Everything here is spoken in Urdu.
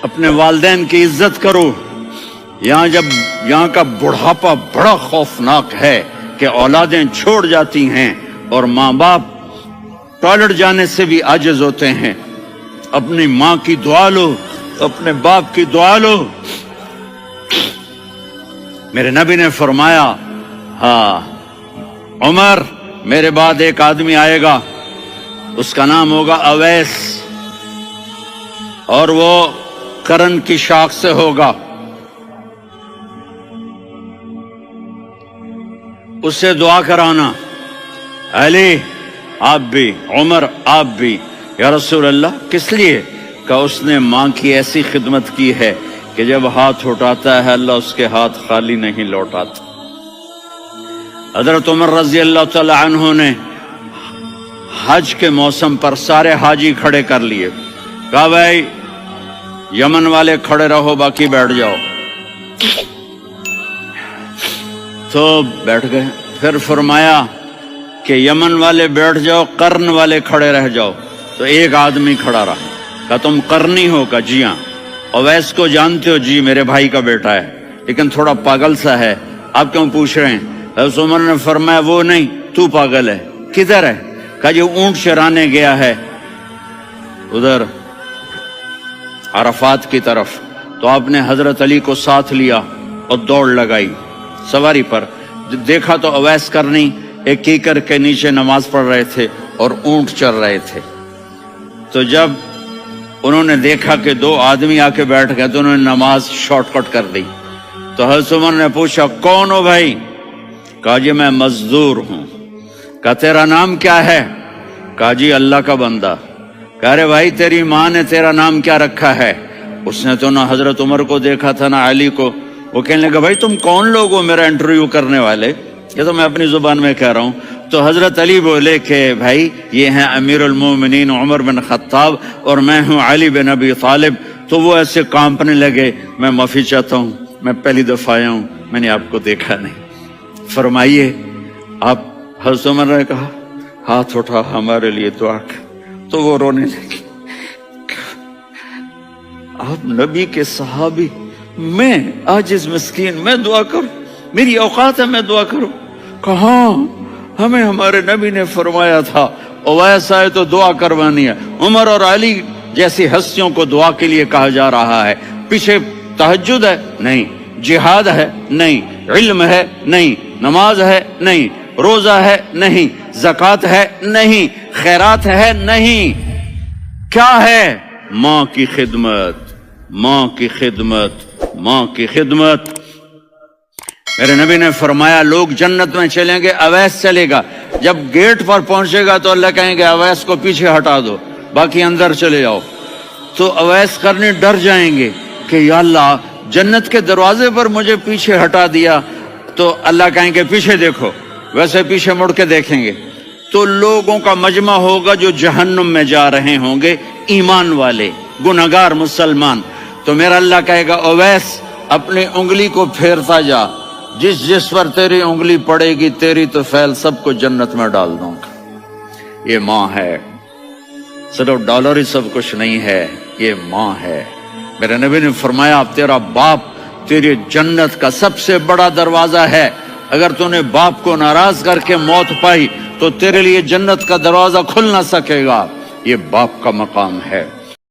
اپنے والدین کی عزت کرو. یہاں کا بڑھاپا بڑا خوفناک ہے کہ اولادیں چھوڑ جاتی ہیں اور ماں باپ ٹوائلٹ جانے سے بھی عاجز ہوتے ہیں. اپنی ماں کی دعا لو, اپنے باپ کی دعا لو. میرے نبی نے فرمایا, ہاں عمر, میرے بعد ایک آدمی آئے گا, اس کا نام ہوگا اویس, اور وہ کرن کی شاخ سے ہوگا. اس سے دعا کرانا. علی آپ بھی, عمر آپ بھی. یا رسول اللہ کس لیے؟ کہ اس نے ماں کی ایسی خدمت کی ہے کہ جب ہاتھ اٹھاتا ہے اللہ اس کے ہاتھ خالی نہیں لوٹاتا. حضرت عمر رضی اللہ تعالی عنہ نے حج کے موسم پر سارے حاجی کھڑے کر لیے. کہا بھائی یمن والے کھڑے رہو, باقی بیٹھ جاؤ. تو بیٹھ گئے. پھر فرمایا کہ یمن والے بیٹھ جاؤ, قرن والے کھڑے رہ جاؤ. تو ایک آدمی کھڑا رہا. کہا تم قرنی ہو؟ کہا جی ہاں. اویس کو جانتے ہو؟ جی میرے بھائی کا بیٹا ہے, لیکن تھوڑا پاگل سا ہے, آپ کیوں پوچھ رہے ہیں؟ حضرت عمر نے فرمایا وہ نہیں, تو پاگل ہے. کدھر ہے؟ کہا جو اونٹ چرانے گیا ہے ادھر عرفات کی طرف. تو آپ نے حضرت علی کو ساتھ لیا اور دوڑ لگائی سواری پر. دیکھا تو اویس کرنی ایک کیکر کے نیچے نماز پڑھ رہے تھے اور اونٹ چر رہے تھے. تو جب انہوں نے دیکھا کہ دو آدمی آ کے بیٹھ گئے تو انہوں نے نماز شارٹ کٹ کر دی. تو حضرت عمر نے پوچھا کون ہو بھائی؟ کہا جی میں مزدور ہوں. کہا تیرا نام کیا ہے؟ کہا جی اللہ کا بندہ. کہا رے بھائی تیری ماں نے تیرا نام کیا رکھا ہے؟ اس نے تو نہ حضرت عمر کو دیکھا تھا نہ علی کو. وہ کہنے لگا بھائی تم کون لوگ ہو میرا انٹرویو کرنے والے؟ یہ تو میں اپنی زبان میں کہہ رہا ہوں. تو حضرت علی بولے کہ بھائی یہ ہیں امیر المومنین عمر بن خطاب اور میں ہوں علی بن ابی طالب. تو وہ ایسے کانپنے لگے. میں معافی چاہتا ہوں, میں پہلی دفعہ آیا ہوں, میں نے آپ کو دیکھا نہیں. فرمائیے آپ. حضرت عمر نے کہا ہاتھ اٹھا ہمارے لیے دعا کر. تو وہ رونے لگی. آپ نبی کے صحابی, میں عاجز مسکین, میں دعا کروں؟ میری اوقات ہے میں دعا کروں؟ کہاں, ہمیں ہمارے نبی نے فرمایا تھا اویس آئے تو دعا کروانی ہے. عمر اور علی جیسی ہستیوں کو دعا کے لیے کہا جا رہا ہے. پیچھے تہجد ہے نہیں, جہاد ہے نہیں, علم ہے نہیں, نماز ہے نہیں, روزہ ہے نہیں, زکوٰۃ ہے نہیں, خیرات ہے نہیں. کیا ہے؟ ماں کی خدمت, ماں کی خدمت, ماں کی خدمت. میرے نبی نے فرمایا لوگ جنت میں چلیں گے, اویس چلے گا. جب گیٹ پر پہنچے گا تو اللہ کہیں گے اویس کو پیچھے ہٹا دو, باقی اندر چلے جاؤ. تو اویس کرنے ڈر جائیں گے کہ یا اللہ جنت کے دروازے پر مجھے پیچھے ہٹا دیا. تو اللہ کہیں گے پیچھے دیکھو, ویسے پیچھے مڑ کے دیکھیں گے تو لوگوں کا مجمع ہوگا جو جہنم میں جا رہے ہوں گے, ایمان والے, گنہگار مسلمان. تو میرا اللہ کہے گا اویس اپنی انگلی کو پھیرتا جا, جس جس پر تیری انگلی پڑے گی تیری تو فیل سب کو جنت میں ڈال دوں گا. یہ ماں ہے, صرف ڈالر ہی سب کچھ نہیں ہے, یہ ماں ہے. میرے نبی نے فرمایا تیرا باپ تیری جنت کا سب سے بڑا دروازہ ہے. اگر تو نے باپ کو ناراض کر کے موت پائی تو تیرے لیے جنت کا دروازہ کھل نہ سکے گا. یہ باپ کا مقام ہے.